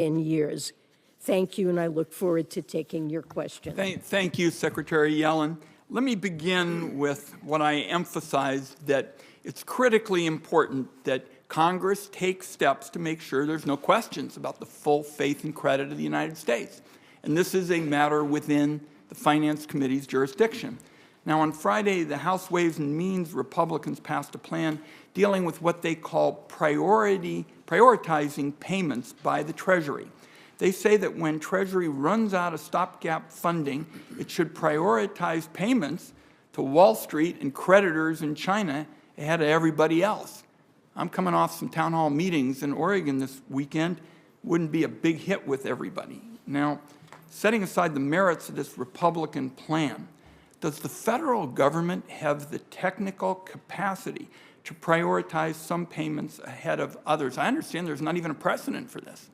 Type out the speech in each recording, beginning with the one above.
10 years. Thank you, and I look forward to taking your question. Thank you, Secretary Yellen. Let me begin with what I emphasized, that it's critically important that Congress take steps to make sure there's no questions about the full faith and credit of the United States. And this is a matter within the Finance Committee's jurisdiction. Now, on Friday, the House Ways and Means Republicans passed a plan dealing with what they call prioritizing payments by the Treasury. They say that when Treasury runs out of stopgap funding, it should prioritize payments to Wall Street and creditors in China ahead of everybody else. I'm coming off some town hall meetings in Oregon this weekend. Wouldn't be a big hit with everybody. Now, setting aside the merits of this Republican plan, does the federal government have the technical capacity to prioritize some payments ahead of others? I understand there's not even a precedent for this.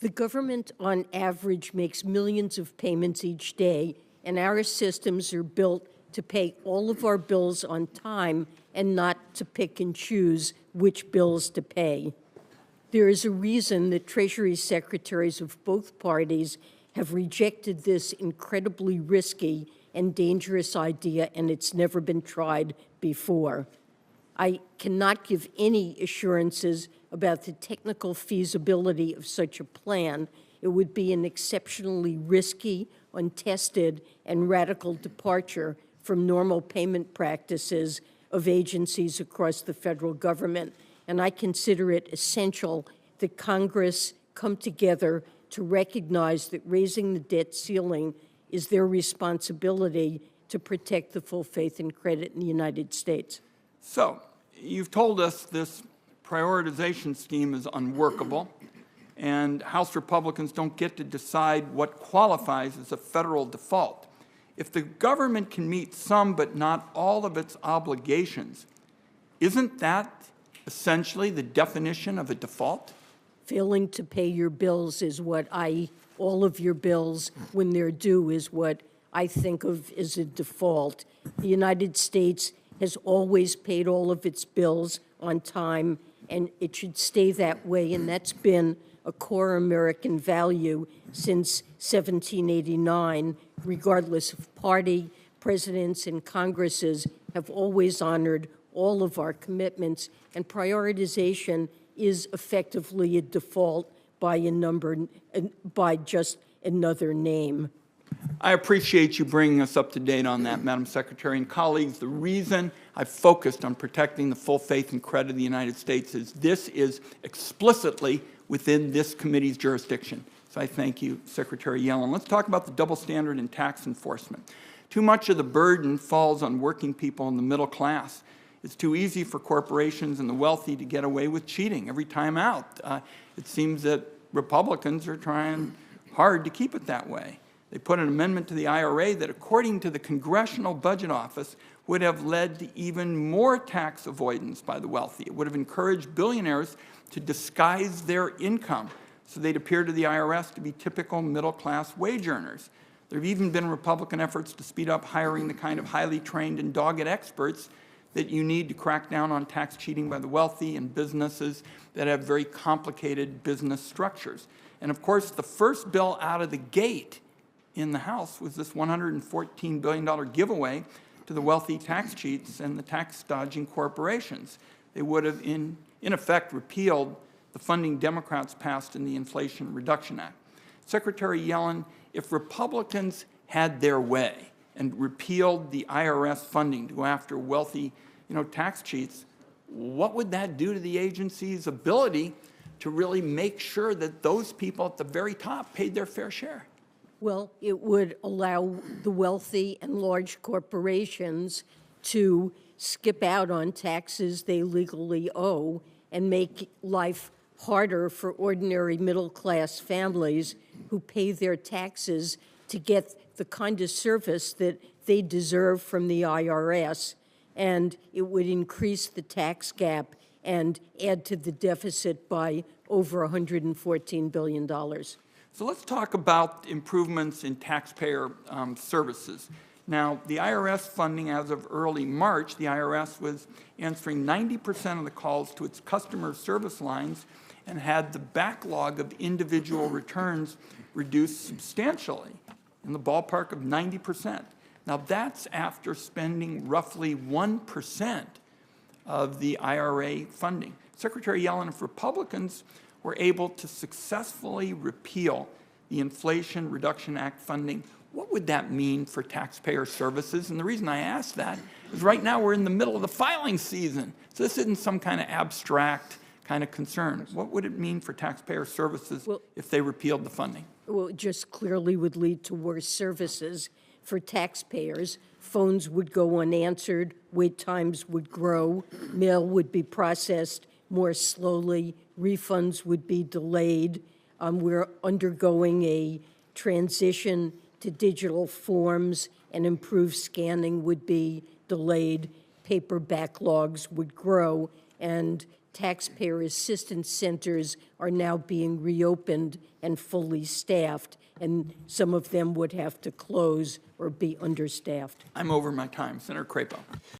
The government, on average, makes millions of payments each day, and our systems are built to pay all of our bills on time and not to pick and choose which bills to pay. There is a reason that Treasury secretaries of both parties have rejected this incredibly risky and dangerous idea, and it's never been tried before. I cannot give any assurances about the technical feasibility of such a plan. It would be an exceptionally risky, untested, and radical departure from normal payment practices of agencies across the federal government. And I consider it essential that Congress come together to recognize that raising the debt ceiling is their responsibility to protect the full faith and credit in the United States. So, you've told us this prioritization scheme is unworkable, and House Republicans don't get to decide what qualifies as a federal default. If the government can meet some but not all of its obligations, isn't that essentially the definition of a default? Failing to pay your bills is what all of your bills when they're due is what I think of as a default. The United States has always paid all of its bills on time, and it should stay that way, and that's been a core American value since 1789, regardless of party. Presidents and Congresses have always honored all of our commitments, and prioritization is effectively a default by just another name. I appreciate you bringing us up to date on that, Madam Secretary. And colleagues, the reason I've focused on protecting the full faith and credit of the United States is this is explicitly within this committee's jurisdiction. So I thank you, Secretary Yellen. Let's talk about the double standard in tax enforcement. Too much of the burden falls on working people in the middle class. It's too easy for corporations and the wealthy to get away with cheating every time out. It seems that Republicans are trying hard to keep it that way. They put an amendment to the IRA that, according to the Congressional Budget Office, would have led to even more tax avoidance by the wealthy. It would have encouraged billionaires to disguise their income so they'd appear to the IRS to be typical middle-class wage earners. There have even been Republican efforts to speed up hiring the kind of highly trained and dogged experts that you need to crack down on tax cheating by the wealthy and businesses that have very complicated business structures. And of course, the first bill out of the gate in the House was this $114 billion giveaway to the wealthy tax cheats and the tax-dodging corporations. They would have, in effect, repealed the funding Democrats passed in the Inflation Reduction Act. Secretary Yellen, if Republicans had their way and repealed the IRS funding to go after wealthy, tax cheats, what would that do to the agency's ability to really make sure that those people at the very top paid their fair share? Well, it would allow the wealthy and large corporations to skip out on taxes they legally owe and make life harder for ordinary middle-class families who pay their taxes to get the kind of service that they deserve from the IRS. And it would increase the tax gap and add to the deficit by over $114 billion. So let's talk about improvements in taxpayer services. Now, the IRS funding, as of early March, the IRS was answering 90% of the calls to its customer service lines and had the backlog of individual returns reduced substantially, in the ballpark of 90%. Now, that's after spending roughly 1% of the IRA funding. Secretary Yellen, if Republicans were able to successfully repeal the Inflation Reduction Act funding, what would that mean for taxpayer services? And the reason I ask that is right now we're in the middle of the filing season. So this isn't some kind of abstract kind of concern. What would it mean for taxpayer services if they repealed the funding? Well, it just clearly would lead to worse services for taxpayers. Phones would go unanswered, wait times would grow, mail would be processed more slowly, refunds would be delayed. We're undergoing a transition to digital forms, and improved scanning would be delayed, paper backlogs would grow, and taxpayer assistance centers are now being reopened and fully staffed, and some of them would have to close or be understaffed. I'm over my time. Senator Crapo.